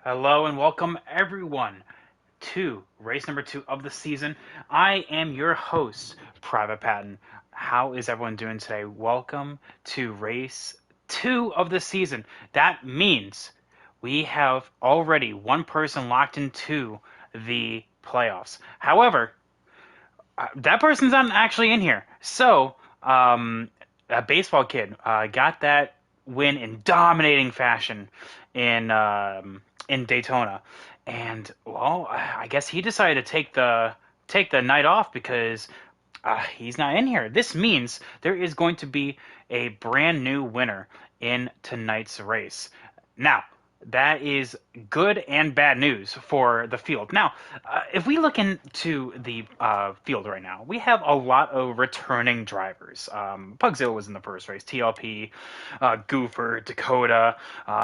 Hello and welcome everyone to race number 2 of the season. I am your host, Private Patton. How is everyone doing today? Welcome to race 2 of the season. That means we have already one person locked into the playoffs. However, that person's not actually in here. So, a baseball kid got that win in dominating fashion in Daytona, and well, I guess he decided to take the night off because he's not in here. This means there is going to be a brand new winner in tonight's race. Now, that is good and bad news for the field. Now, if we look into the field right now, we have a lot of returning drivers. Pugzilla was in the first race, TLP, Goofer, Dakota,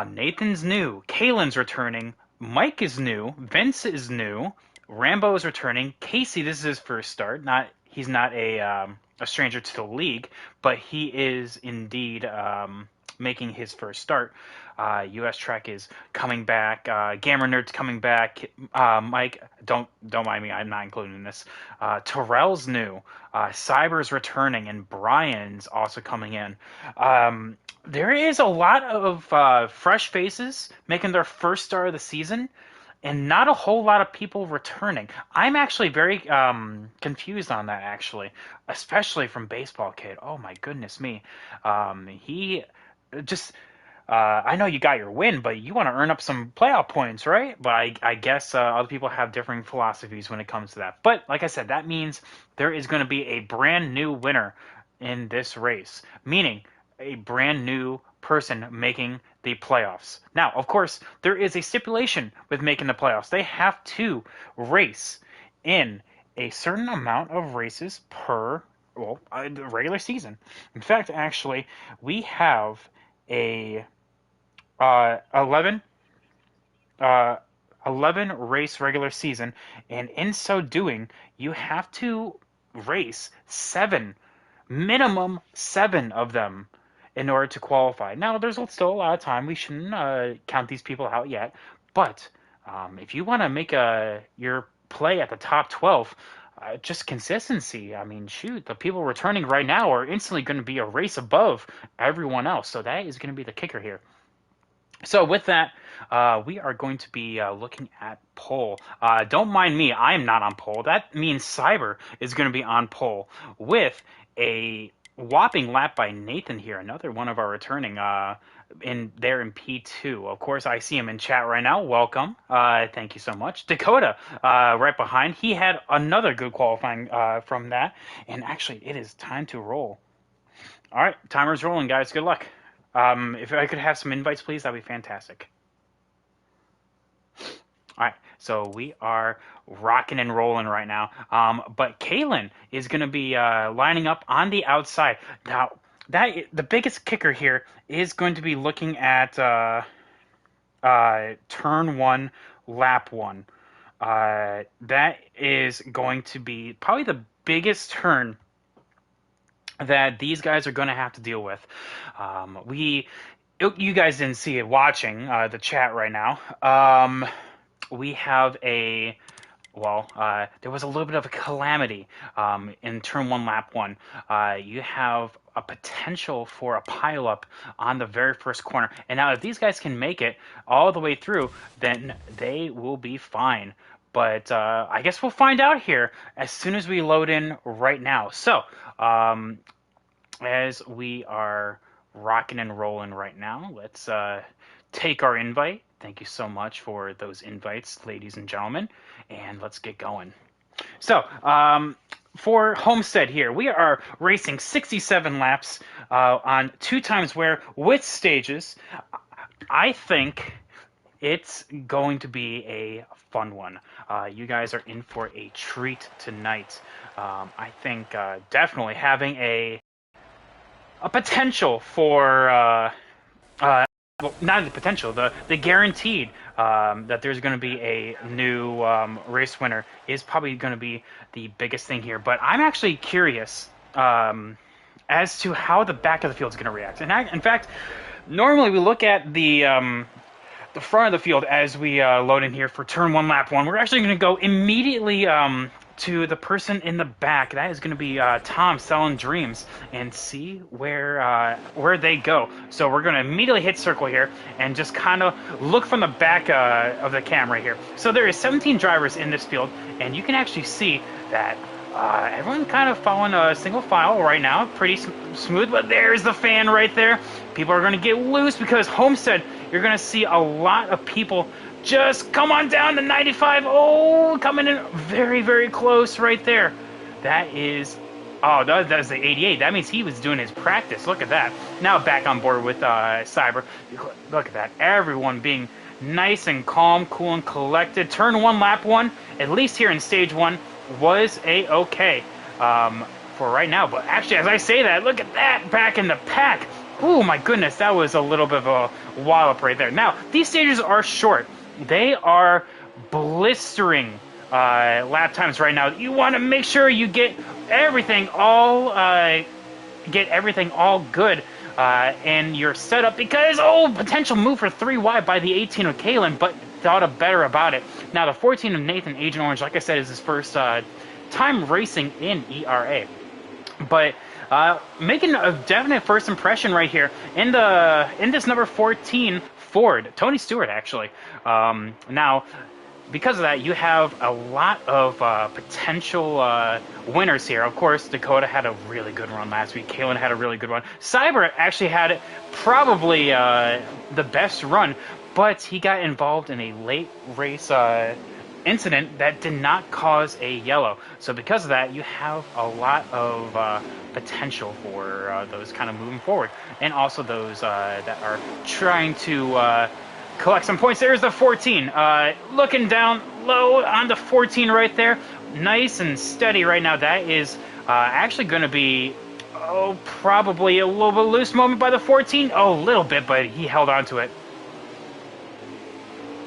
Nathan's new, Kalen's returning, Mike is new, Vince is new, Rambo is returning, Casey, this is his first start. He's not a stranger to the league, but he is indeed making his first start. US Trek is coming back. Gamer Nerd's coming back. Mike, don't mind me. I'm not including in this. Terrell's new. Cyber's returning, and Brian's also coming in. There is a lot of fresh faces making their first start of the season, and not a whole lot of people returning. I'm actually very confused on that, actually, especially from Baseball Kid. Oh my goodness me, he just. I know you got your win, but you want to earn up some playoff points, right? But I guess other people have differing philosophies when it comes to that. But like I said, that means there is going to be a brand new winner in this race, meaning a brand new person making the playoffs. Now, of course, there is a stipulation with making the playoffs. They have to race in a certain amount of races per the regular season. In fact, actually, we have a 11 uh, 11 race regular season, and in so doing, you have to race minimum seven of them in order to qualify. Now, there's still a lot of time. We shouldn't count these people out yet, but if you want to make your play at the top 12, just consistency. I mean, shoot, the people returning right now are instantly going to be a race above everyone else. So that is going to be the kicker here. So with that, we are going to be looking at pole. Don't mind me, I am not on pole. That means Cyber is going to be on pole with a whopping lap by Nathan here, another one of our returning in P2. Of course, I see him in chat right now. Welcome. Thank you so much. Dakota right behind. He had another good qualifying from that. And actually, it is time to roll. All right, timer's rolling, guys. Good luck. If I could have some invites, please, that'd be fantastic. All right, so we are rocking and rolling right now. But Kalen is going to be lining up on the outside. Now, the biggest kicker here is going to be looking at turn 1, lap 1. That is going to be probably the biggest turn that these guys are going to have to deal with. You guys didn't see it watching the chat right now. We have there was a little bit of a calamity in turn 1, lap 1. You have a potential for a pileup on the very first corner. And now if these guys can make it all the way through, then they will be fine. But I guess we'll find out here as soon as we load in right now. So, as we are rocking and rolling right now, let's take our invite. Thank you so much for those invites, ladies and gentlemen, and let's get going. So, for Homestead here, we are racing 67 laps on 2 times wear with stages. I think it's going to be a fun one. You guys are in for a treat tonight. I think definitely having a potential for not the potential, the guaranteed that there's going to be a new race winner is probably going to be the biggest thing here. But I'm actually curious as to how the back of the field is going to react. And in fact, normally we look at the the front of the field as we load in here for turn one, lap one. We're actually going to go immediately to the person in the back. That is going to be Tom selling dreams, and see where they go. So we're going to immediately hit circle here and just kind of look from the back of the camera here. So there is 17 drivers in this field, and you can actually see that everyone kind of following a single file right now, pretty smooth, but there's the fan right there. People are going to get loose because Homestead, you're going to see a lot of people just come on down to 95. Oh, coming in very, very close right there. That is, oh, that is the 88. That means he was doing his practice. Look at that. Now back on board with Cyber. Look at that. Everyone being nice and calm, cool and collected. Turn one, lap one, at least here in stage one, was a-okay for right now. But actually, as I say that, look at that back in the pack. Oh my goodness, that was a little bit of a wallop right there. Now, these stages are short. They are blistering lap times right now. You want to make sure you get everything all good in your setup, because potential move for 3 wide by the 18 of Kalen, but thought better about it. Now the 14 of Nathan, Agent Orange, like I said, is his first time racing in ERA, but making a definite first impression right here in this number 14 Ford, Tony Stewart actually. Now, because of that, you have a lot of potential winners here. Of course, Dakota had a really good run last week. Kalen had a really good run. Cyber actually had probably the best run, but he got involved in a late race incident that did not cause a yellow. So because of that, you have a lot of potential for those kind of moving forward, and also those that are trying to collect some points. There's the 14. Looking down low on the 14 right there. Nice and steady right now. That is actually going to be, probably a little bit loose moment by the 14. A little bit, but he held on to it.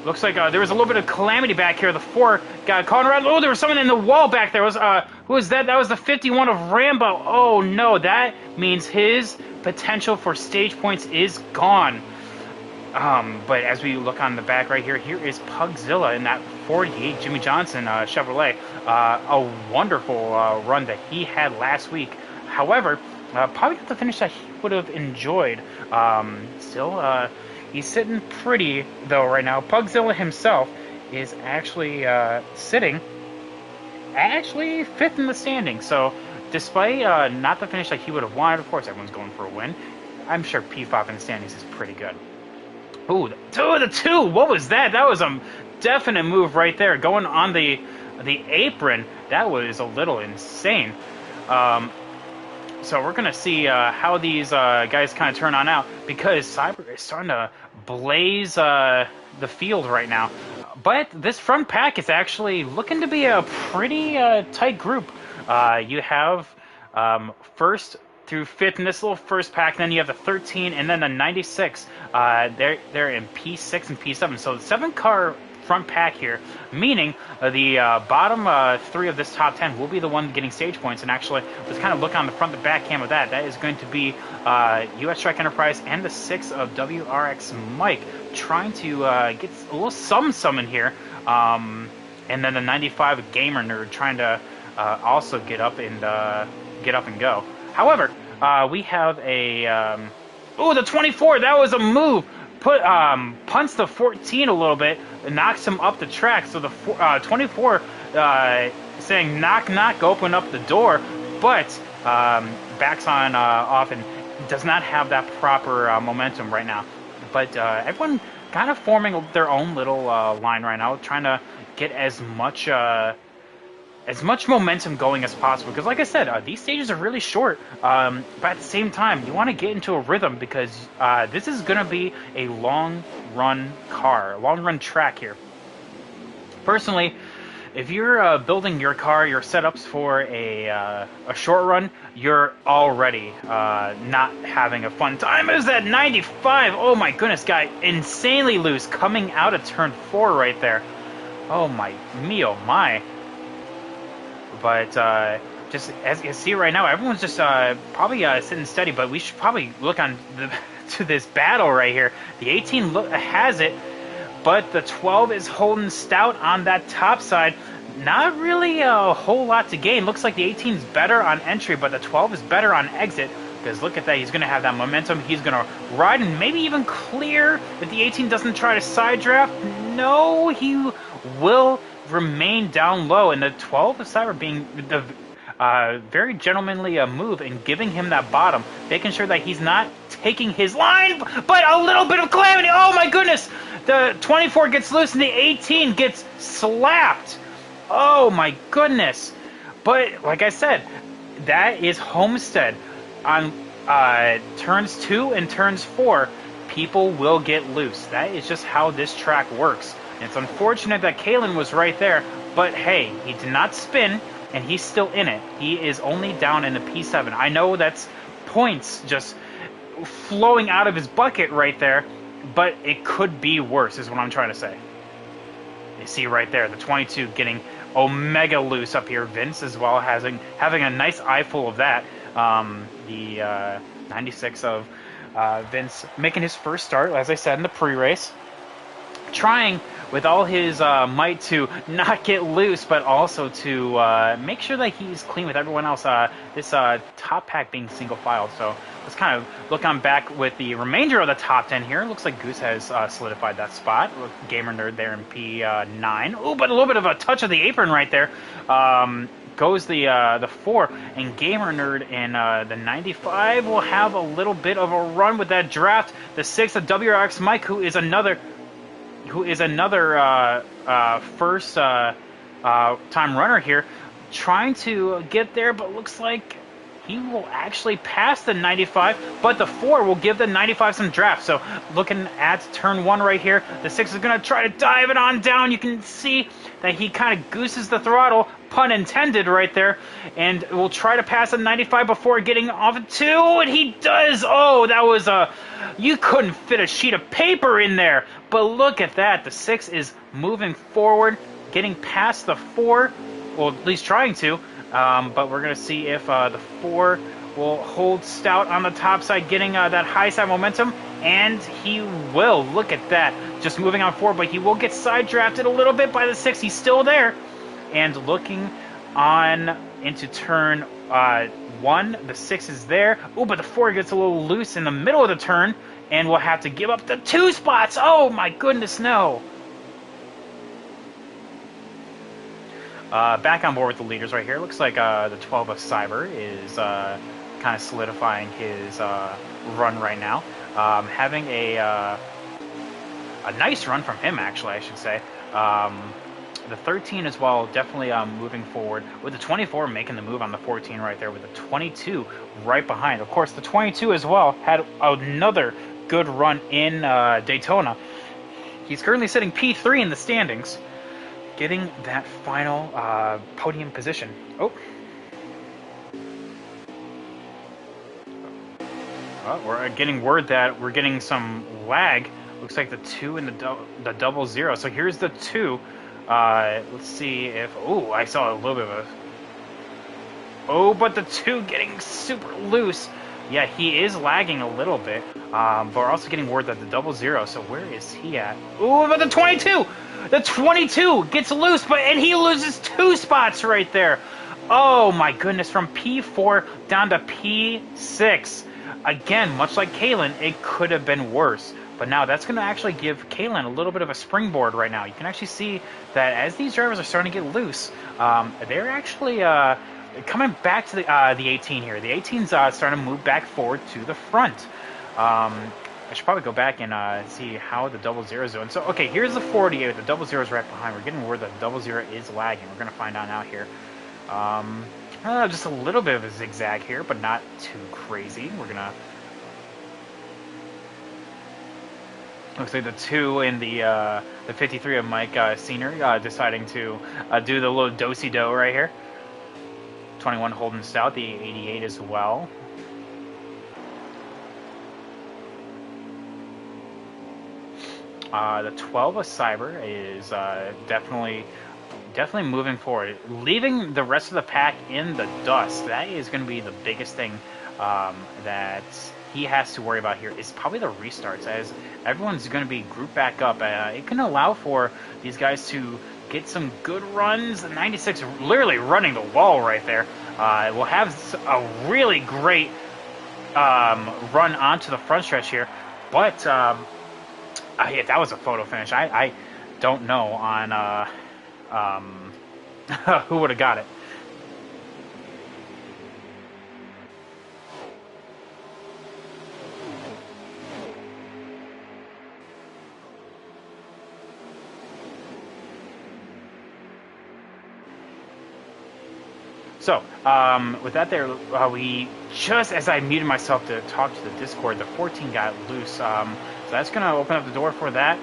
Looks like there was a little bit of calamity back here. The 4 got caught around. Oh, there was someone in the wall back there. Who was that? That was the 51 of Rambo. Oh, no. That means his potential for stage points is gone. But as we look on the back right here, here is Pugzilla in that 48 Jimmy Johnson Chevrolet. A wonderful run that he had last week. However, probably not the finish that he would have enjoyed. Still, he's sitting pretty, though, right now. Pugzilla himself is actually sitting actually 5th in the standings. So, despite not the finish like he would have wanted, of course, everyone's going for a win. I'm sure P5 in the standings is pretty good. Ooh, the two! What was that? That was a definite move right there. Going on the apron, that was a little insane. So we're going to see how these guys kind of turn on out, because Cyber is starting to blaze the field right now. But this front pack is actually looking to be a pretty tight group. You have first through 5th in this little first pack, then you have the 13 and then the 96. They're in P6 and P7. So the 7-car front pack here, meaning the bottom 3 of this top 10 will be the one getting stage points. And actually, let's kind of look on the front and back cam of that. That is going to be US Strike Enterprise and the 6 of WRX Mike, trying to get a little some in here. And then the 95 Gamer Nerd trying to also get up and go. However, we have a the 24. That was a move. Punts the 14 a little bit, knocks him up the track. So the 24 saying knock knock, open up the door, but backs on off and does not have that proper momentum right now. But everyone kind of forming their own little line right now, trying to get as much momentum going as possible, because like I said, these stages are really short, but at the same time, you want to get into a rhythm, because this is going to be a long run track here. Personally, if you're building your car, your setups for a short run, you're already not having a fun time. It was that 95. Oh my goodness, guy, insanely loose coming out of turn 4 right there. Oh my, my. But just as you see right now, everyone's just probably sitting steady. But we should probably look on to this battle right here. The 18 has it. but the 12 is holding stout on that top side. Not really a whole lot to gain. Looks like the 18 is better on entry, but the 12 is better on exit. Because look at that, he's going to have that momentum. He's going to ride and maybe even clear if the 18 doesn't try to side draft. No, he will remain down low. And the 12 of Cyber being the very gentlemanly move and giving him that bottom, making sure that he's not taking his line, but a little bit of calamity. Oh my goodness! The 24 gets loose and the 18 gets slapped. Oh my goodness! But like I said, that is Homestead. On turns 2 and turns 4, people will get loose. That is just how this track works. And it's unfortunate that Kalen was right there, but hey, he did not spin, and he's still in it. He is only down in the P7. I know that's points just flowing out of his bucket right there, but it could be worse, is what I'm trying to say. You see right there, the 22 getting Omega loose up here. Vince as well having a nice eyeful of that. The 96 of Vince making his first start, as I said, in the pre-race. Trying with all his might to not get loose, but also to make sure that he's clean with everyone else. This top pack being single filed. So let's kind of look on back with the remainder of the top 10 here. Looks like Goose has solidified that spot. Gamer Nerd there in P9. Oh, but a little bit of a touch of the apron right there. Goes the 4, and Gamer Nerd in the 95 will have a little bit of a run with that draft. The 6 of WRX Mike, who is another first time runner here, trying to get there, but looks like he will actually pass the 95, but the 4 will give the 95 some draft. So looking at turn 1 right here, the 6 is going to try to dive it on down. You can see that he kind of gooses the throttle, pun intended right there, and will try to pass the 95 before getting off at 2, and he does. Oh, that was you couldn't fit a sheet of paper in there, but look at that. The 6 is moving forward, getting past the 4, well, at least trying to. But we're going to see if the 4 will hold stout on the top side, getting that high side momentum, and he will. Look at that. Just moving on forward, but he will get side drafted a little bit by the 6. He's still there. And looking on into turn 1, the 6 is there. Oh, but the 4 gets a little loose in the middle of the turn, and will have to give up the 2 spots. Oh, my goodness, no. Back on board with the leaders right here. Looks like the 12 of Cyber is kind of solidifying his run right now. Having a nice run from him, actually, I should say. The 13 as well, definitely moving forward. With the 24 making the move on the 14 right there, with the 22 right behind. Of course, the 22 as well had another good run in Daytona. He's currently sitting P3 in the standings, getting that final podium position. Oh. Well, we're getting word that we're getting some lag. Looks like the 2 and the double 0. So here's the 2. Let's see if... Oh, I saw a little bit of a... Oh, but the 2 getting super loose. Yeah, he is lagging a little bit. But we're also getting word that the double 0. So where is he at? Oh, but the 22! The 22 gets loose, and he loses 2 spots right there. Oh my goodness, from P4 down to P6. Again, much like Kalen, it could have been worse. But now that's going to actually give Kalen a little bit of a springboard right now. You can actually see that as these drivers are starting to get loose, they're actually coming back to the 18 here. The 18's starting to move back forward to the front. I should probably go back and see how the double 0 is doing. So, okay, here's the 48. The double 0 is right behind. We're getting word that the double 0 is lagging. We're going to find out now here. Just a little bit of a zigzag here, but not too crazy. We're going to... Looks like the 2 in the 53 of Mike Senior deciding to do the little do-si-do right here. 21 holding stout, the 88 as well. The 12 of Cyber is definitely moving forward, leaving the rest of the pack in the dust. That is going to be the biggest thing that he has to worry about here is probably the restarts, as everyone's going to be grouped back up. It can allow for these guys to get some good runs. The 96 literally running the wall right there. Will have a really great run onto the front stretch here, but if that was a photo finish, I don't know on who would have got it. So, with that there, we just, as I muted myself to talk to the Discord, the 14 got loose. So that's going to open up the door for that.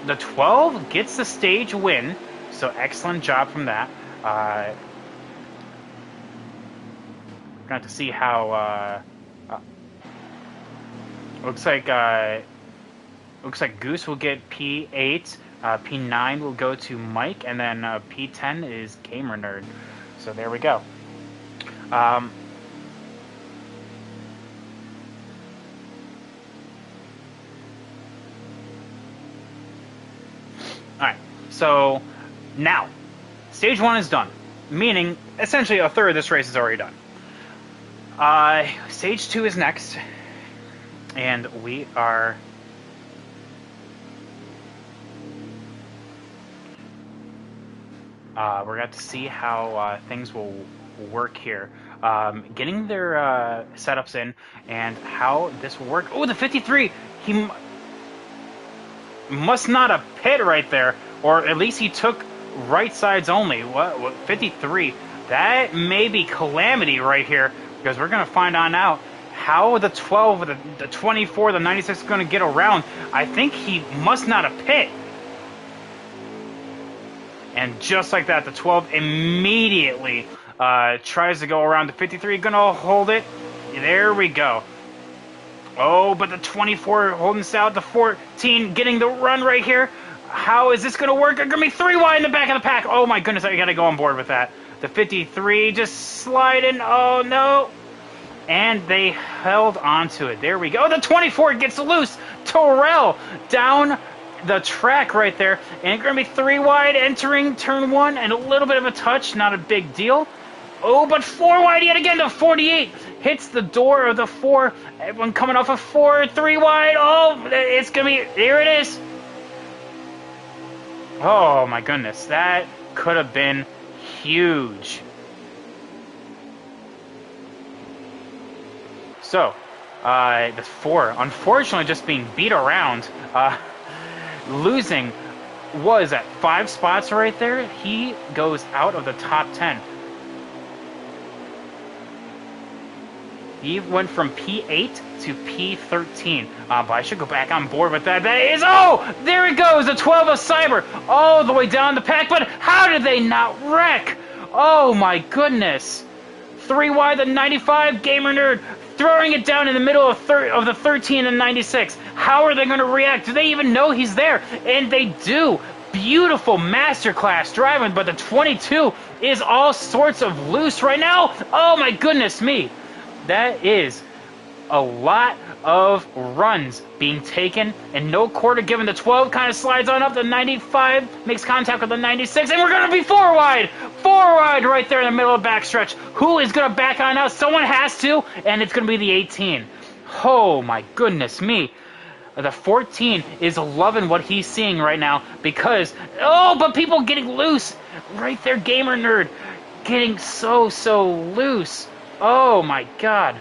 The 12 gets the stage win, so excellent job from that. We're going to have to see how... looks like Goose will get P8, P9 will go to Mike, and then P10 is Gamer Nerd. So there we go. Alright, so now, stage 1 is done, meaning essentially a third of this race is already done. Stage 2 is next, and we are... we're going to see how things will work here. Getting their setups in and how this will work. Oh, the 53! He must not have pit right there, or at least he took right sides only. What 53? That may be calamity right here, because we're going to find on out how the 12, the 24, the 96 is going to get around. I think he must not have pit. And just like that, the 12 immediately tries to go around the 53. Gonna hold it. There we go. Oh, but the 24 holding us out. The 14 getting the run right here. How is this gonna work? They're gonna be 3 wide in the back of the pack. Oh my goodness, I gotta go on board with that. The 53 just sliding. Oh no. And they held onto it. There we go. The 24 gets loose. Terrell down the track right there, and it's going to be 3 wide entering turn 1, and a little bit of a touch, not a big deal. Oh, but 4 wide yet again. The 48 hits the door of the 4. Everyone coming off of 4, 3 wide. Oh, it's going to be, here it is. Oh my goodness, that could have been huge. So, the 4, unfortunately, just being beat around. Losing was at 5 spots right there. He goes out of the top 10. He went from P8 to P13. But I should go back on board with that. That is, oh, there it goes, the 12 of Cyber, all the way down the pack. But how did they not wreck? Oh my goodness. 3 wide, the 95, Gamer Nerd, throwing it down in the middle of the 13 and 96. How are they going to react? Do they even know he's there? And they do. Beautiful masterclass driving, but the 22 is all sorts of loose right now. Oh my goodness me. That is a lot of runs being taken, and no quarter given. The 12 kind of slides on up. The 95 makes contact with the 96, and we're going to be 4 wide. 4 wide right there in the middle of the backstretch. Who is going to back on out? Someone has to, and it's going to be the 18. Oh my goodness me. The 14 is loving what he's seeing right now, because, oh, but people getting loose. Right there, Gamer Nerd, getting so loose. Oh my god.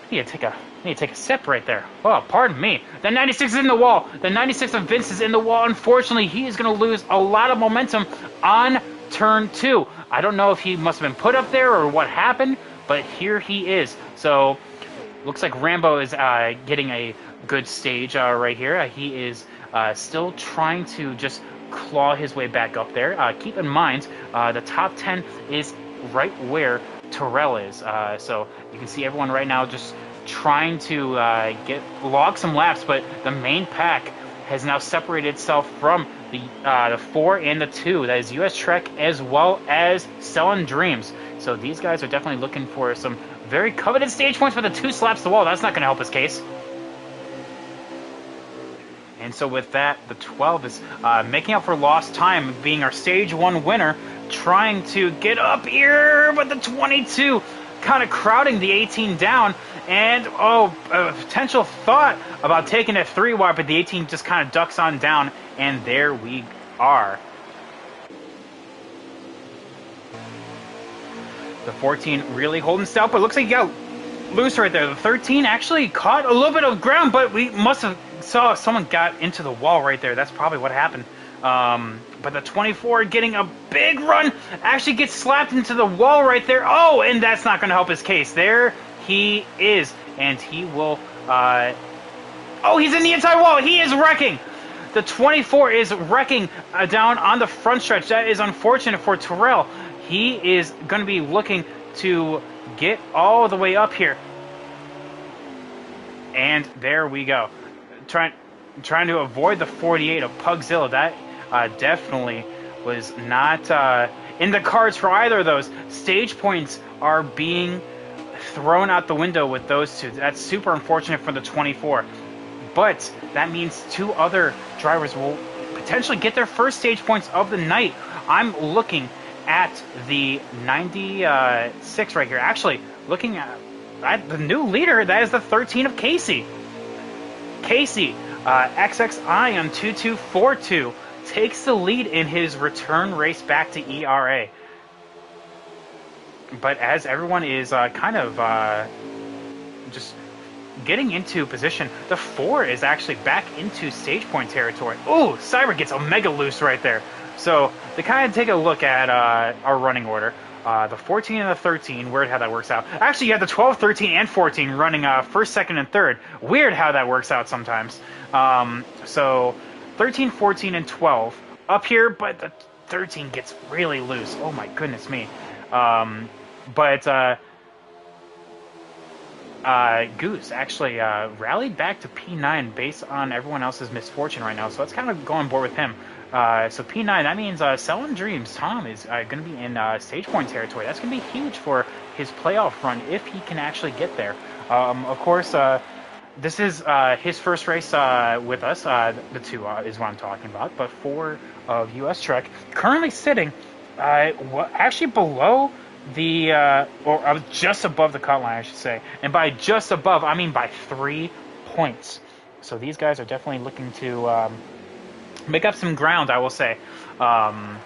I need to take a sip right there. Oh, pardon me. The 96 is in the wall. The 96 of Vince is in the wall. Unfortunately, he is going to lose a lot of momentum on turn 2. I don't know if he must have been put up there or what happened, but here he is. So, looks like Rambo is getting a good stage right here. He is still trying to just claw his way back up there. Keep in mind, the top 10 is right where Terrell is. So, you can see everyone right now just trying to log some laps, but the main pack has now separated itself from the 4 and the 2. That is US Trek as well as Selling Dreams. So these guys are definitely looking for some very coveted stage points, but the 2 slaps the wall. That's not going to help his case. And so with that, the 12 is making up for lost time, being our stage 1 winner, trying to get up here, but the 22 kind of crowding the 18 down. And, a potential thought about taking a 3 wide, but the 18 just kind of ducks on down, and there we are. The 14 really holding stout, but looks like he got loose right there. The 13 actually caught a little bit of ground, but we must have saw someone got into the wall right there. That's probably what happened. But the 24 getting a big run actually gets slapped into the wall right there. Oh, and that's not going to help his case. There he is, and he will... oh, he's in the inside wall. He is wrecking. The 24 is wrecking down on the front stretch. That is unfortunate for Terrell. He is going to be looking to get all the way up here. And there we go. Trying to avoid the 48 of Pugzilla. That definitely was not in the cards for either of those. Stage points are being thrown out the window with those two. That's super unfortunate for the 24. But that means 2 other drivers will potentially get their first stage points of the night. I'm looking at the 96 right here. Actually, looking at the new leader, that is the 13 of Casey. Casey, XXI on 2242, takes the lead in his return race back to ERA. But as everyone is kind of just getting into position, the 4 is actually back into stage point territory. Ooh, Cyber gets a mega loose right there. So they kind of take a look at our running order. The 14 and the 13, weird how that works out. Actually, you have the 12, 13, and 14 running first, second, and third. Weird how that works out sometimes. So 13, 14, and 12 up here, but the 13 gets really loose. Oh my goodness me. Goose actually rallied back to P9 based on everyone else's misfortune right now, so let's kind of go on board with him. So P9, that means Selling Dreams Tom is going to be in stage point territory. That's going to be huge for his playoff run if he can actually get there. Of course, this is his first race with us. The 2 is what I'm talking about. But 4 of US Trek currently sitting actually below the or just above the cut line, I should say. And by just above, I mean by 3 points. So these guys are definitely looking to make up some ground, I will say, on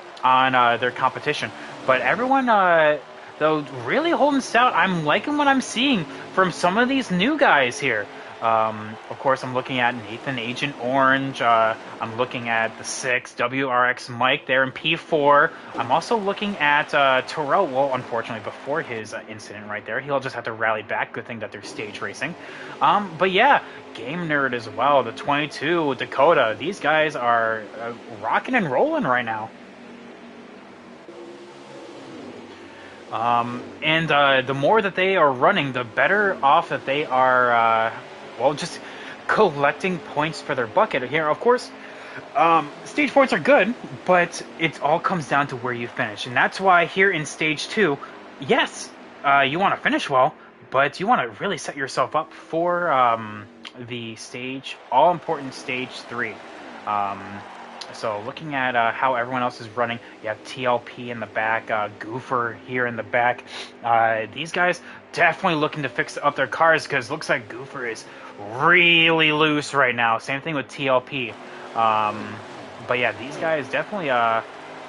their competition. But everyone, though, really holding stout. I'm liking what I'm seeing from some of these new guys here. Of course, I'm looking at Nathan Agent Orange. I'm looking at the 6, WRX Mike there in P4. I'm also looking at Terrell. Well, unfortunately, before his incident right there, he'll just have to rally back. Good thing that they're stage racing. But yeah, Game Nerd as well. The 22, Dakota. These guys are rocking and rolling right now. And the more that they are running, the better off that they are... well, just collecting points for their bucket here. Of course, stage points are good, but it all comes down to where you finish. And that's why here in stage 2, yes, you want to finish well, but you want to really set yourself up for the all-important stage 3. So looking at how everyone else is running, you have TLP in the back, Goofer here in the back. These guys definitely looking to fix up their cars because it looks like Goofer is really loose right now. Same thing with TLP. But yeah, these guys definitely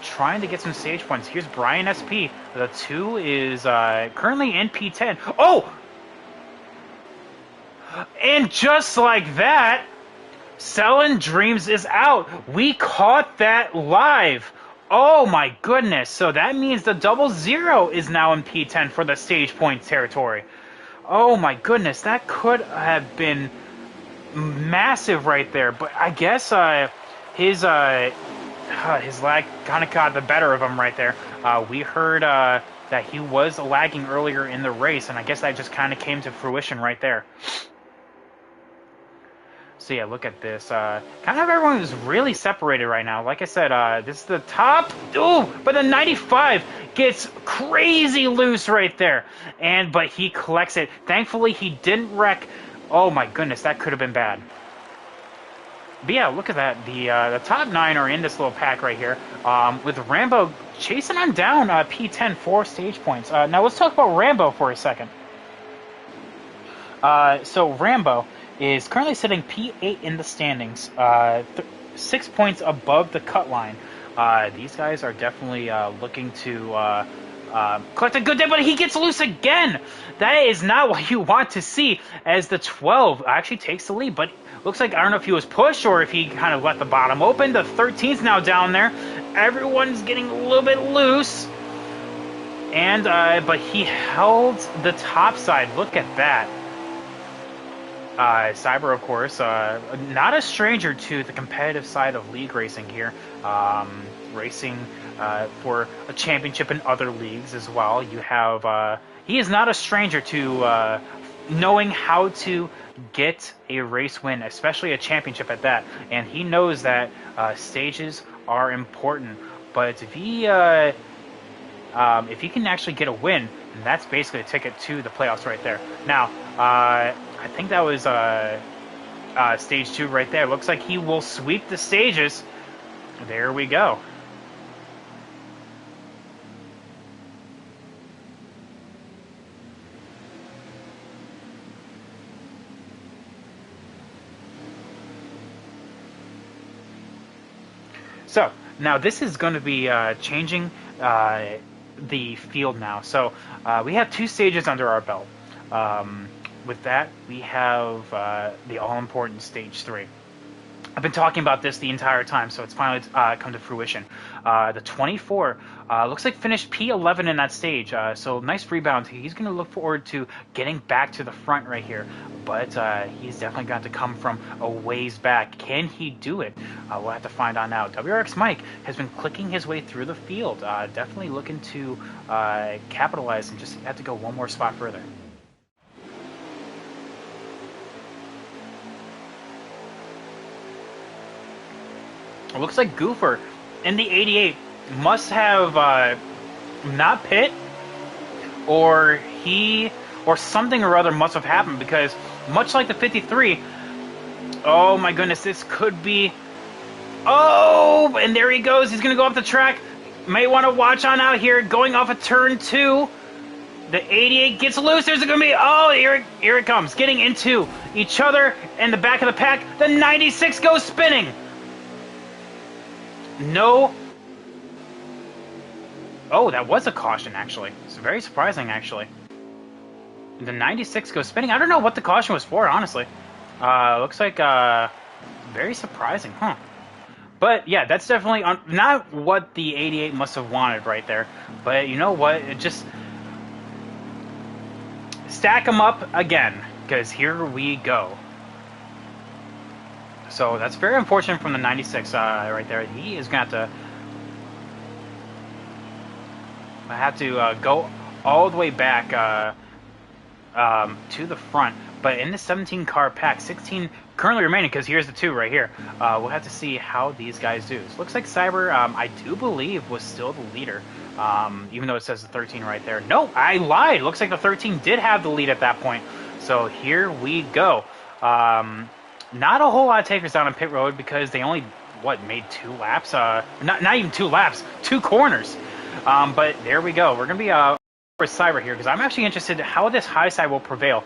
trying to get some stage points. Here's Brian SP. The 2 is currently in P10. Oh! And just like that, Selling Dreams is out. We caught that live. Oh my goodness. So that means the 00 is now in P10 for the stage point territory. Oh my goodness. That could have been massive right there. But I guess his lag kind of got the better of him right there. We heard that he was lagging earlier in the race, and I guess that just kind of came to fruition right there. So yeah, look at this. Kind of everyone is really separated right now. Like I said, this is the top. Ooh, but the 95 gets crazy loose right there, but he collects it. Thankfully, he didn't wreck. Oh my goodness, that could have been bad. But yeah, look at that. The top 9 are in this little pack right here, with Rambo chasing on down P10 4 stage points. Now let's talk about Rambo for a second. So Rambo is currently sitting P8 in the standings, 6 points above the cut line. These guys are definitely looking to collect a good day, but he gets loose again. That is not what you want to see, as the 12 actually takes the lead, but looks like, I don't know if he was pushed or if he kind of left the bottom open. The 13's now down there. Everyone's getting a little bit loose. And, but he held the top side. Look at that. Cyber, of course, not a stranger to the competitive side of league racing here. Racing for a championship in other leagues as well. You have, he is not a stranger to knowing how to get a race win, especially a championship at that. And he knows that stages are important. But if he can actually get a win, then that's basically a ticket to the playoffs right there. Now, I think that was stage 2 right there. Looks like he will sweep the stages. There we go. So, now this is going to be changing the field now. So, we have 2 stages under our belt. With that, we have the all-important stage 3. I've been talking about this the entire time, so it's finally come to fruition. The 24 looks like finished P11 in that stage, so nice rebound. He's going to look forward to getting back to the front right here, but he's definitely got to come from a ways back. Can he do it? We'll have to find out now. WRX Mike has been clicking his way through the field, definitely looking to capitalize and just have to go one more spot further. It looks like Goofer in the 88 must have not pit, or something or other must have happened, because much like the 53, oh my goodness, this could be, oh, and there he goes. He's going to go off the track. May want to watch on out here, going off of turn 2. The 88 gets loose. There's going to be, oh, here it comes, getting into each other in the back of the pack. The 96 goes spinning. No. Oh, that was a caution, actually. It's very surprising, actually. The 96 goes spinning. I don't know what the caution was for, honestly. Looks like very surprising, huh? But yeah, that's definitely not what the 88 must have wanted right there. But you know what? It just stack them up again, because here we go. So that's very unfortunate from the 96 right there. He is going to have to go all the way back to the front. But in the 17 car pack, 16 currently remaining, because here's the 2 right here. We'll have to see how these guys do. So looks like Cyber, I do believe, was still the leader, even though it says the 13 right there. No, I lied. Looks like the 13 did have the lead at that point. So here we go. Not a whole lot of takers down on pit road, because they only, made 2 laps? Not even 2 laps, 2 corners. But there we go. We're going to be for Cyber here, because I'm actually interested in how this high side will prevail.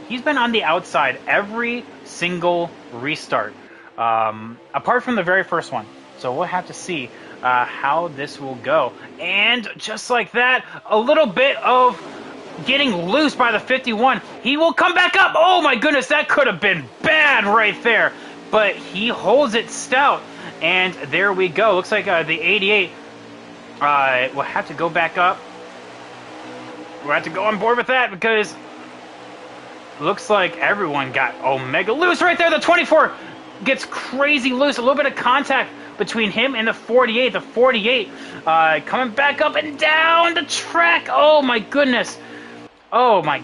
He's been on the outside every single restart, apart from the very first one. So we'll have to see how this will go. And just like that, a little bit of getting loose by the 51. He will come back up. Oh my goodness, that could have been bad right there. But he holds it stout. And there we go. Looks like the 88 will have to go back up. We'll have to go on board with that, because looks like everyone got Omega loose right there. The 24 gets crazy loose. A little bit of contact between him and the 48. The 48 coming back up and down the track. Oh my goodness. Oh my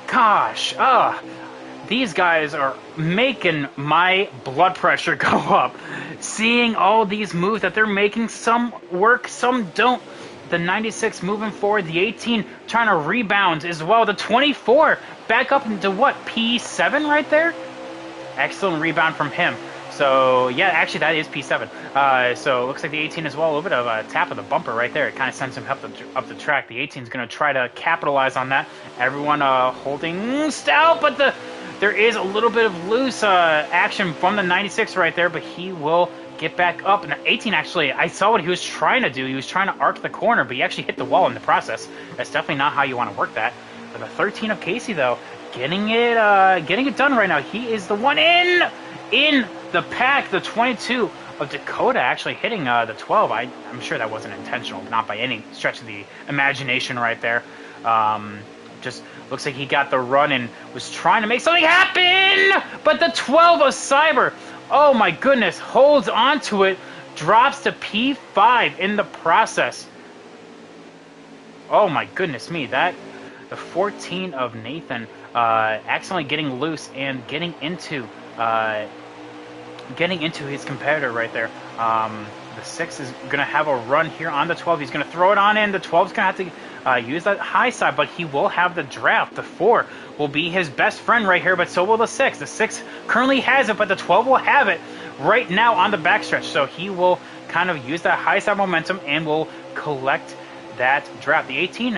gosh. these guys are making my blood pressure go up. Seeing all these moves that they're making, some work, some don't. The 96 moving forward, the 18 trying to rebound as well. The 24 back up into what, P7 right there? Excellent rebound from him. So, yeah, actually that is P7. So it looks like the 18 as well, a little bit of a tap of the bumper right there. It kind of sends him up the track. The 18 is going to try to capitalize on that. Everyone holding stout, but there is a little bit of loose action from the 96 right there, but he will get back up. And the 18 actually, I saw what he was trying to do. He was trying to arc the corner, but he actually hit the wall in the process. That's definitely not how you want to work that. But the 13 of Casey, though, getting it done right now. He is the one in the pack. The 22 of Dakota actually hitting the 12. I'm sure that wasn't intentional, not by any stretch of the imagination right there. Just looks like he got the run and was trying to make something happen, but the 12 of Cyber, oh my goodness, holds onto it, drops to P5 in the process. Oh my goodness me, the 14 of Nathan accidentally getting loose and getting into his competitor right there. The 6 is going to have a run here on the 12. He's going to throw it on in. The 12 is going to have to use that high side, but he will have the draft. The 4 will be his best friend right here, but so will the 6. The 6 currently has it, but the 12 will have it right now on the backstretch. So he will kind of use that high side momentum and will collect that draft. The 18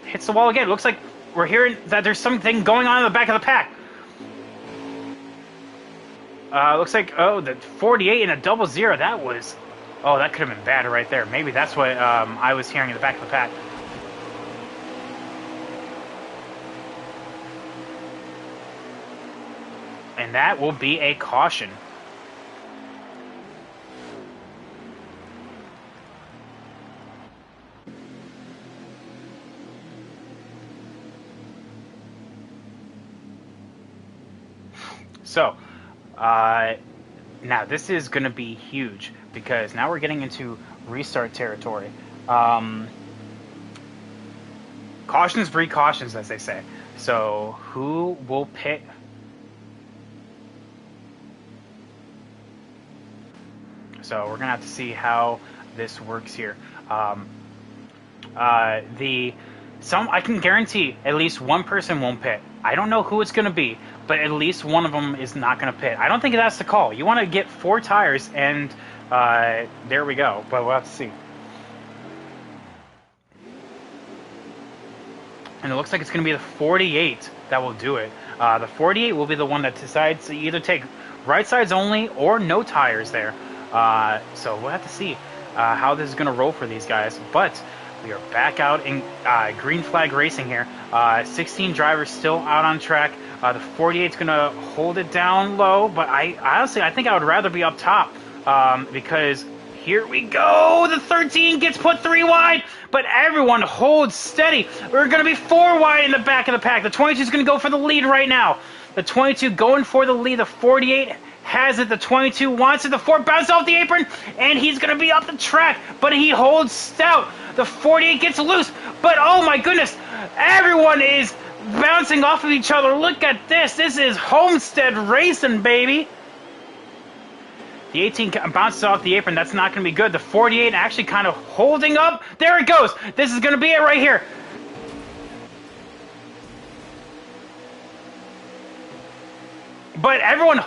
hits the wall again. It looks like we're hearing that there's something going on in the back of the pack. Looks like, the 48 and a 00. That could have been bad right there. Maybe that's what I was hearing in the back of the pack. And that will be a caution. So, now this is going to be huge because now we're getting into restart territory. Cautions breed cautions, as they say. So, who will pit? So we're gonna have to see how this works here. I can guarantee at least one person won't pit. I don't know who it's gonna be, but at least one of them is not gonna pit. I don't think that's the call. You want to get 4 tires, and there we go. But we'll have to see. And it looks like it's gonna be the 48 that will do it. The 48 will be the one that decides to either take right sides only or no tires there. So we'll have to see how this is going to roll for these guys. But we are back out in green flag racing here. 16 drivers still out on track. The 48 is going to hold it down low. But honestly, I think I would rather be up top because here we go. The 13 gets put 3 wide, but everyone holds steady. We're going to be 4 wide in the back of the pack. The 22 is going to go for the lead right now. The 22 going for the lead. The 48 has it. The 22 wants it. The 4 bounces off the apron, and he's going to be up the track, but he holds stout. The 48 gets loose, but oh my goodness, everyone is bouncing off of each other. Look at this. This is Homestead racing, baby. The 18 bounces off the apron. That's not going to be good. The 48 actually kind of holding up. There it goes. This is going to be it right here. But everyone...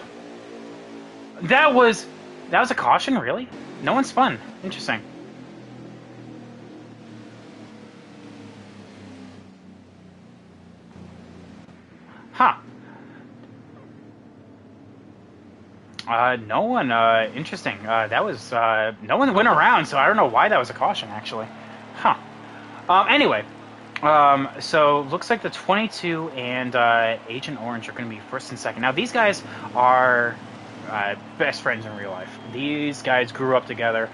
That was a caution, really? No one spun. Interesting. Huh. No one, interesting. That was, no one went around, so I don't know why that was a caution, actually. Huh. Anyway. So looks like the 22 and Agent Orange are going to be first and second. Now, these guys are... best friends in real life. These guys grew up together,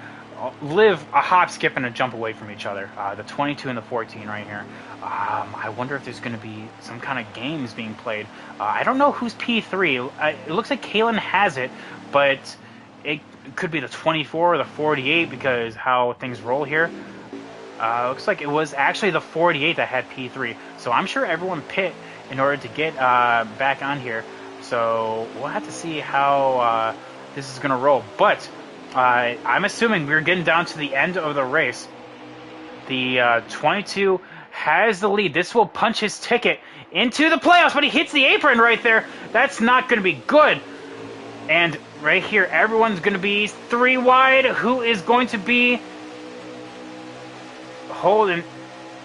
live a hop, skip, and a jump away from each other. The 22 and the 14 right here. I wonder if there's going to be some kind of games being played. I don't know who's P3. It looks like Kalen has it, but it could be the 24 or the 48 because how things roll here. Looks like it was actually the 48 that had P3. So I'm sure everyone pit in order to get back on here. So we'll have to see how this is going to roll. But I'm assuming we're getting down to the end of the race. The 22 has the lead. This will punch his ticket into the playoffs, but he hits the apron right there. That's not going to be good. And right here, everyone's going to be 3 wide. Who is going to be holding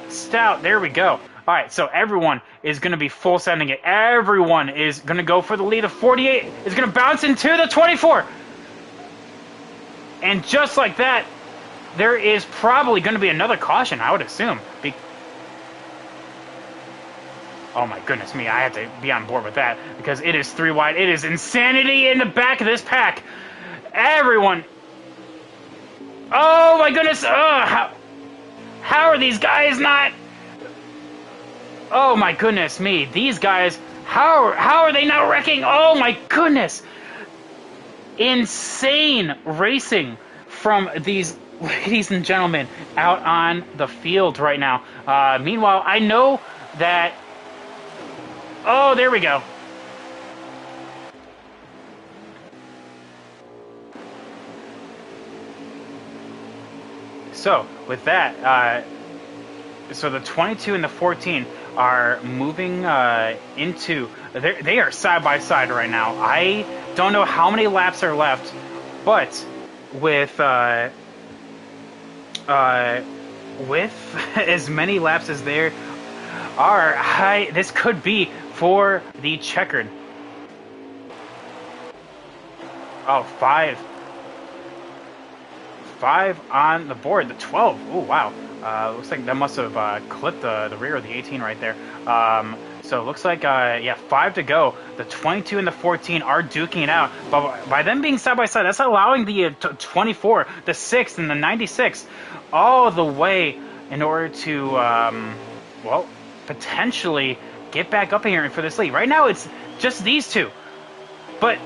stout? There we go. All right, so everyone is going to be full sending it. Everyone is going to go for the lead. The 48 is going to bounce into the 24. And just like that, there is probably going to be another caution, I would assume. Oh my goodness me, I have to be on board with that because it is 3 wide. It is insanity in the back of this pack. Everyone. Oh my goodness. How are these guys not... Oh my goodness me, these guys, how are they not wrecking? Oh my goodness. Insane racing from these ladies and gentlemen out on the field right now. Meanwhile, I know that... Oh, there we go. So, with that, so the 22 and the 14 are moving into... They are side by side right now. I don't know how many laps are left, but with as many laps as there are, this could be for the checkered. Oh, five on the board. The 12. Oh, wow. Looks like that must have clipped the rear of the 18 right there. So it looks like, yeah, 5 to go. The 22 and the 14 are duking it out. But by them being side by side, that's allowing the 24, the 6, and the 96 all the way in order to, well, potentially get back up here for this lead. Right now, it's just these two. But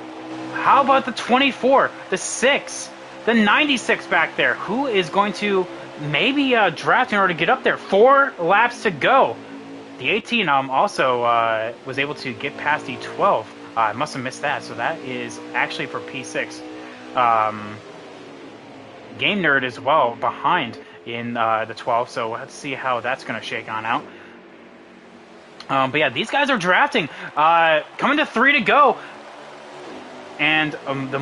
how about the 24, the 6, the 96 back there? Who is going to maybe draft in order to get up there? 4 laps to go. The 18 also was able to get past the 12. I must have missed that, so that is actually for P6. Game Nerd as well behind in the 12, so let's see how that's going to shake on out. But yeah, these guys are drafting. Coming to 3 to go. And the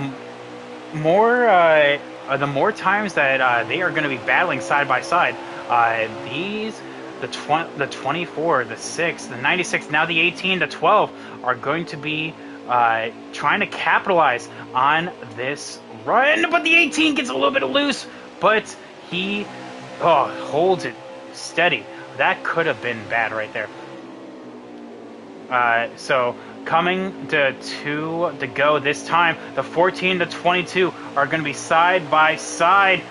more times that they are going to be battling side by side, the 24, the 6, the 96, now the 18, the 12 are going to be trying to capitalize on this run. But the 18 gets a little bit loose, but he holds it steady. That could have been bad right there. So coming to 2 to go this time, the 14, the 22 are going to be side by side.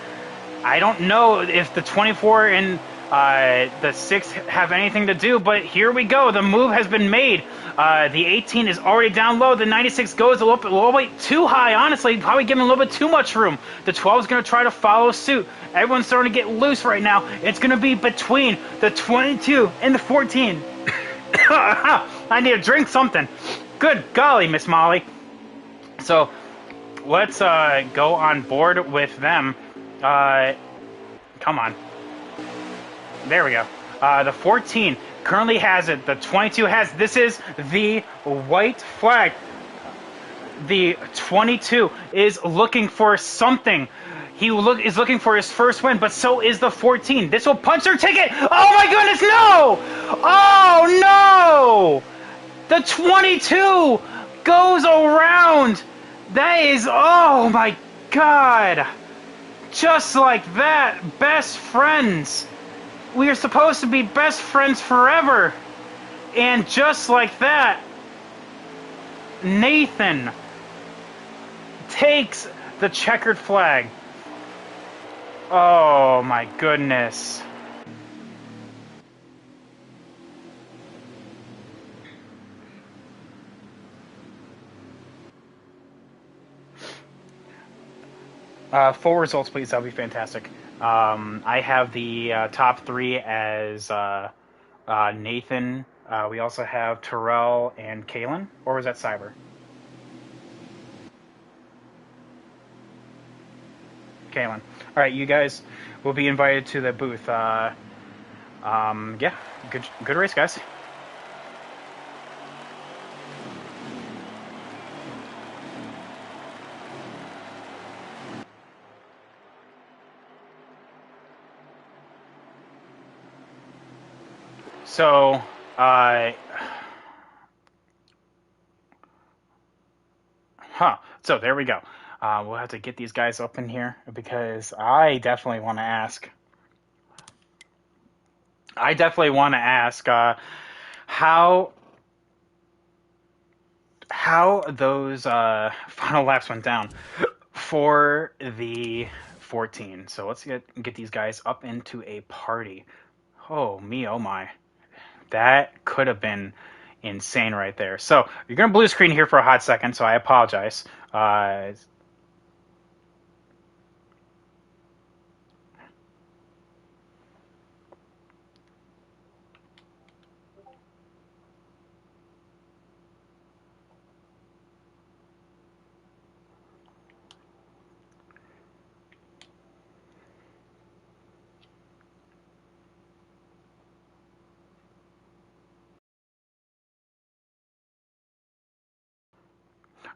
I don't know if the 24 and the 6 have anything to do, but here we go. The move has been made. The 18 is already down low. The 96 goes a little bit too high, honestly. Probably giving a little bit too much room. The 12 is going to try to follow suit. Everyone's starting to get loose right now. It's going to be between the 22 and the 14. I need to drink something. Good golly, Miss Molly. So let's go on board with them. Come on. There we go. The 14 currently has it. The 22 has. This is the white flag. The 22 is looking for something. He is looking for his first win, but so is the 14. This will punch their ticket. Oh my goodness, no! Oh no! The 22 goes around. That is, oh my god. Just like that, best friends. We are supposed to be best friends forever. And just like that, Nathan takes the checkered flag. Oh my goodness. Full results, please. That would be fantastic. I have the top 3 as Nathan. We also have Terrell and Kalen. Or was that Cyber? Kalen. All right, you guys will be invited to the booth. Yeah, good race, guys. So, uh, So there we go. We'll have to get these guys up in here because I definitely want to ask. How those final laps went down for the 14. So let's get these guys up into a party. Oh me, oh my, that could have been insane right there. So you're gonna blue screen here for a hot second. So I apologize.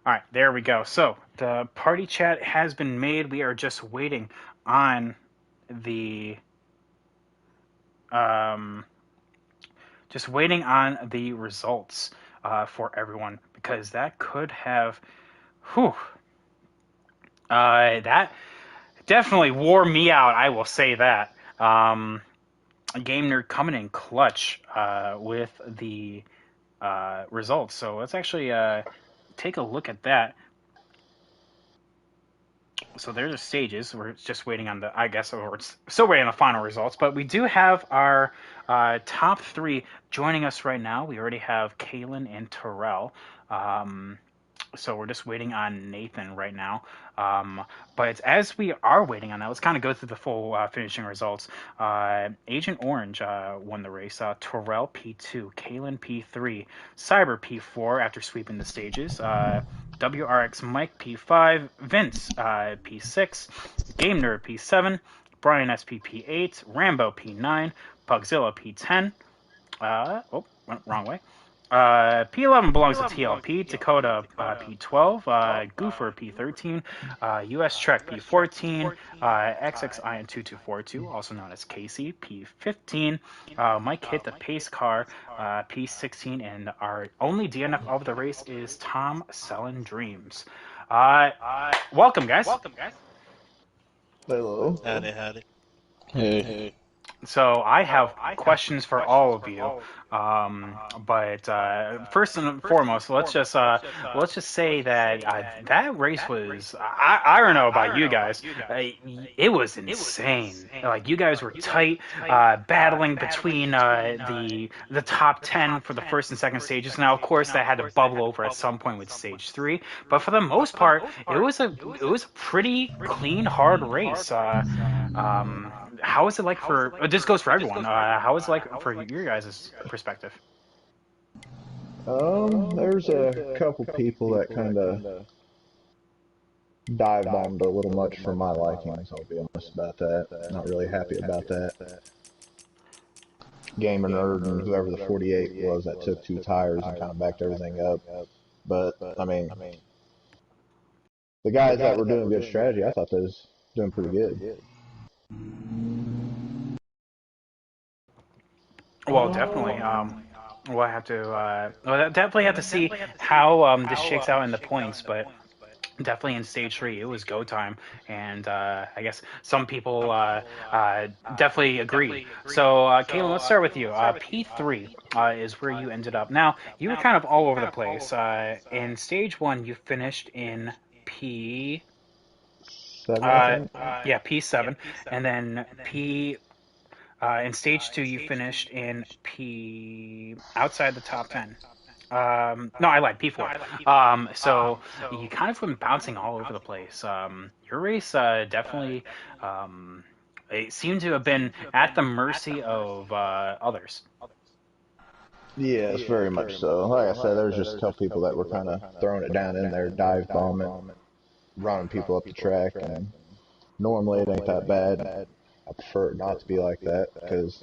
All right, there we go. So the party chat has been made. We are just waiting on the um, results for everyone because that could have, whew, that definitely wore me out. I will say that. Game Nerd coming in clutch with the results. So let's actually take a look at that. So there's the stages. We're just waiting on I guess, we're still waiting on the final results. But we do have our top three joining us right now. We already have Kalen and Terrell. So we're just waiting on Nathan right now. But as we are waiting on that, let's kind of go through the full finishing results. Agent Orange won the race. Terrell P2, Kalen P3, Cyber P4 after sweeping the stages. WRX Mike P5, Vince P6, Game Nerd P7, Brian SP P8, Rambo P9, Pugzilla P10. Went wrong way. P11 belongs to TLP, Dakota P12, Goofer P13, US Trek P14, XXIN2242, also known as Casey P15, Mike hit the pace car P16, and our only DNF of the race is Tom Selling Dreams. Welcome, guys. Hello. Howdy. Hey. So I have questions for all of you, but first and foremost, let's just say that that race was, I don't know about you guys, it was insane. Like, you guys were tight, battling between the top 10 for the first and second stages. Now, of course, that had to bubble over at some point with stage 3, but for the most part, it was a pretty clean, hard race. How is it like for? This goes for everyone. How is it like for your guys' perspective? There's a couple people that kind of dive bombed a little much for my likings. I'll be honest about that. Not really happy about that. Gamer Nerd and whoever the 48 was that took two tires and kind of backed everything up. But I mean, the guys that were doing good strategy, I thought they was doing pretty good. Well, definitely. We'll have to. We'll definitely have to see how this shakes out in the points, but definitely in stage 3 it was go time, and I guess some people definitely agree. So Caitlin, let's start with you. P3 is where you ended up. Now, you were kind of all over the place. In stage 1 you finished in P yeah, P7, and then in stage 2 you finished in P outside the top 10. No, I lied. P4. So you kind of went bouncing all over the place. Your race definitely it seemed to have been at the mercy of others. Yes, very much so. Like I said, there was just a couple people that were kind of throwing it down in there, dive bombing, running people up the track, and Normally it ain't that bad. I prefer it not to be like that because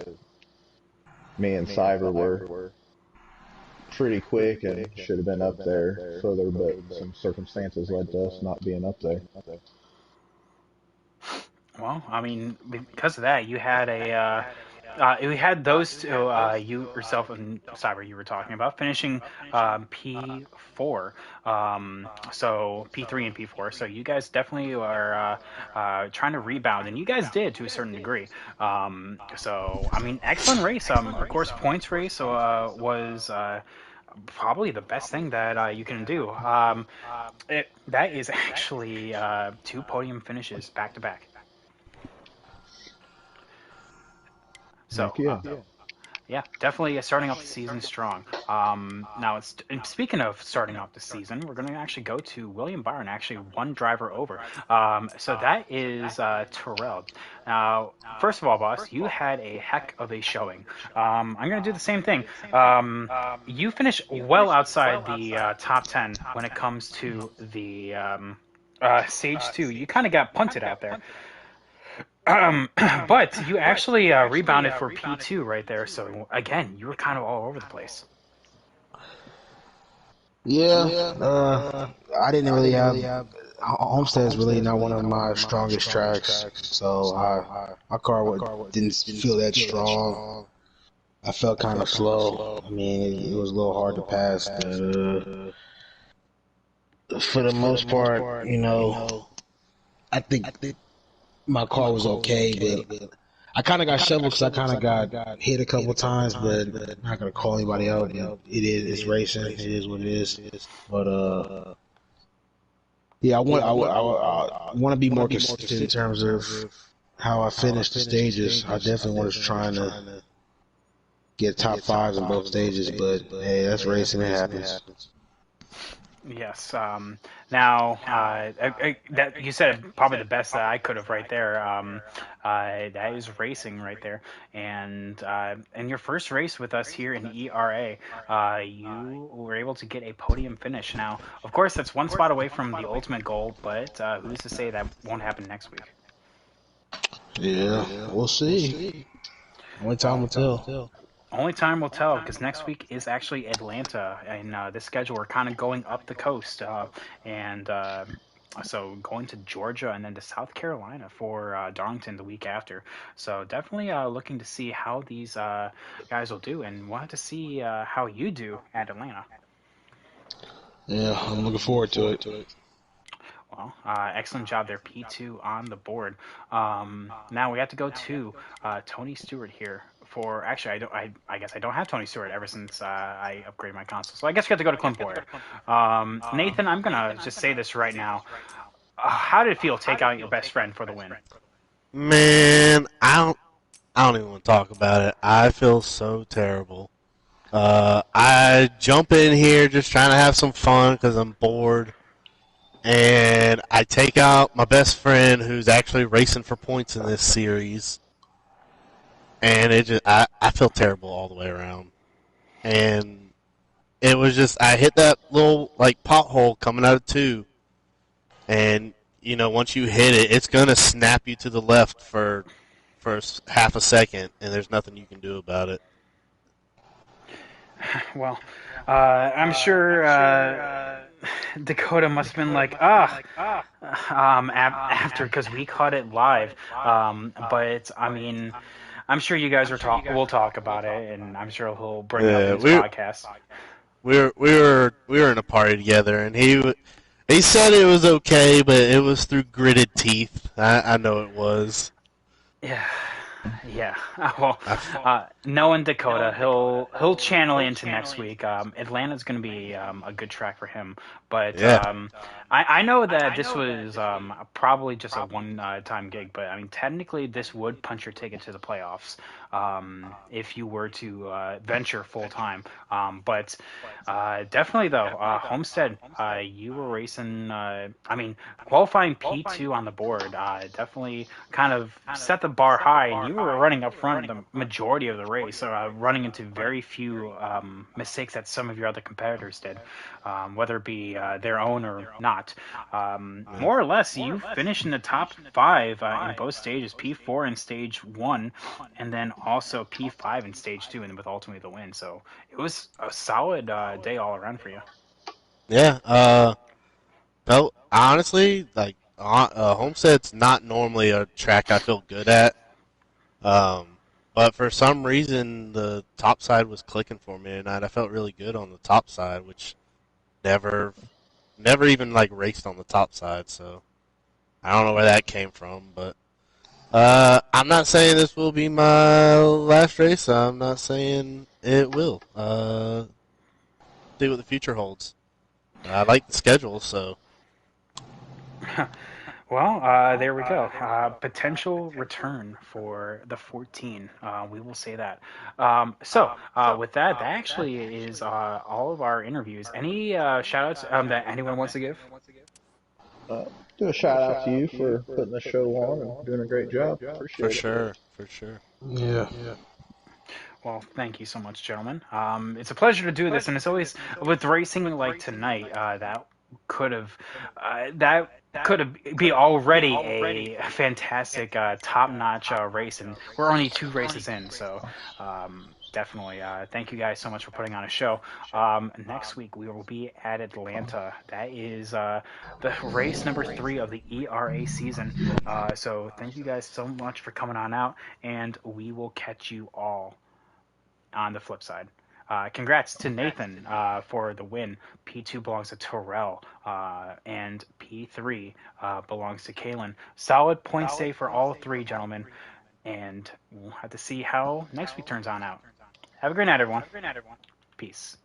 me and Cyber were pretty quick and should have been up there further, but some circumstances led to us not being up there. Well, I mean, because of that, we had those two, you yourself and Cyber, you were talking about finishing P4, so P3 and P4. So you guys definitely are trying to rebound, and you guys did to a certain degree. So I mean, excellent race. Of course, points race was. Probably the best thing that you can do. That is actually two podium finishes back to back. So, Heck yeah. yeah, definitely starting off the season strong. Now, and speaking of starting off the season, we're going to actually go to William Byron, actually one driver over. So that is Terrell. Now, first of all, boss, you had a heck of a showing. I'm going to do the same thing. You finished well outside the top 10 when it comes to the Stage 2. You kind of got punted out there. But you actually rebounded for P2 right there. So again, you were kind of all over the place. Yeah, I didn't really have Homestead is really not one of my strongest tracks, so my car didn't feel that strong. I felt kind of slow. I mean, it was a little hard to pass, but for the most part, I think my car was okay, but I kind of got shoveled because I kind of got hit a couple times, but I'm not gonna call anybody out. It's racing. It is what it is. But yeah, I want to be more consistent in terms of how I finish the stages. I definitely was trying to get top fives in both stages, but hey, that's racing. It happens. Yes. Now, that you said probably the best that I could have right there. That is racing right there. And in your first race with us here in ERA, you were able to get a podium finish. Now, of course, that's one spot away from the ultimate goal, but who's to say that won't happen next week? Yeah, we'll see. Only time Well, will tell. only time will tell because next week is actually Atlanta, and this schedule we're kind of going up the coast, and so going to Georgia and then to South Carolina for Darlington the week after. So definitely looking to see how these guys will do, and wanted to see how you do at Atlanta. Yeah, I'm looking forward to it. Well, excellent job there, P2 on the board. Now we have to go to Tony Stewart here. For actually, I guess I don't have Tony Stewart ever since I upgraded my console. So I guess we have to go to Clint Boyer. Nathan, I'm gonna just say this right now. How did it feel to take out your best friend for the win? Man, I don't even want to talk about it. I feel so terrible. I jump in here just trying to have some fun because I'm bored, and I take out my best friend who's actually racing for points in this series, and I feel terrible all the way around. And it was just I hit that little like pothole coming out of two, and once you hit it, it's gonna snap you to the left for half a second, and there's nothing you can do about it. Well, I'm sure Dakota must have been like, after because we caught it live. But I mean, I'm sure you guys will talk about it, and I'm sure he'll bring it up in Yeah, his podcast. we were in a party together, and he said it was okay, but it was through gritted teeth. I know it was. Yeah, yeah. Well, I, knowing Dakota, he'll channel it into next week. Atlanta's going to be a good track for him, but yeah, I know that this was probably just a one time gig. But I mean, technically, this would punch your ticket to the playoffs. if you were to venture full time. But definitely though, Homestead, you were racing. I mean, qualifying P2 on the board definitely kind of set the bar high, and you were running up front the majority of the race, running into very few mistakes that some of your other competitors did, whether it be their own or not. Yeah. More or less, you finished in the top five in both stages, P4 in stage one, and then also P5 in stage two, and with ultimately the win. So it was a solid day all around for you. Yeah. Felt honestly like Homestead's not normally a track I feel good at. Um, but for some reason the top side was clicking for me tonight. I felt really good on the top side, which never, never even like raced on the top side. So I don't know where that came from, but I'm not saying this will be my last race. I'm not saying it will. See what the future holds. I like the schedule, so Well, there we go. Potential return for the 14. We will say that. With that, that actually is all of our interviews. Any shout outs that anyone wants to give? Uh, do a shout out to you for putting the show on and doing a great job. for Appreciate it. sure, for sure. Yeah. Well, thank you so much, gentlemen. It's a pleasure to do this, and it's always with racing like tonight. That could have be already a fantastic, top-notch race, and we're only two races in. So, definitely, thank you guys so much for putting on a show. Next week we will be at Atlanta. That is the race number three of the ERA season. So, thank you guys so much for coming on out, and we will catch you all on the flip side. Congrats to Nathan for the win. P2 belongs to Terrell, and P3 belongs to Kalen. Solid points day for all three, gentlemen, and we'll have to see how next week turns on out. Have a great night, everyone. Peace.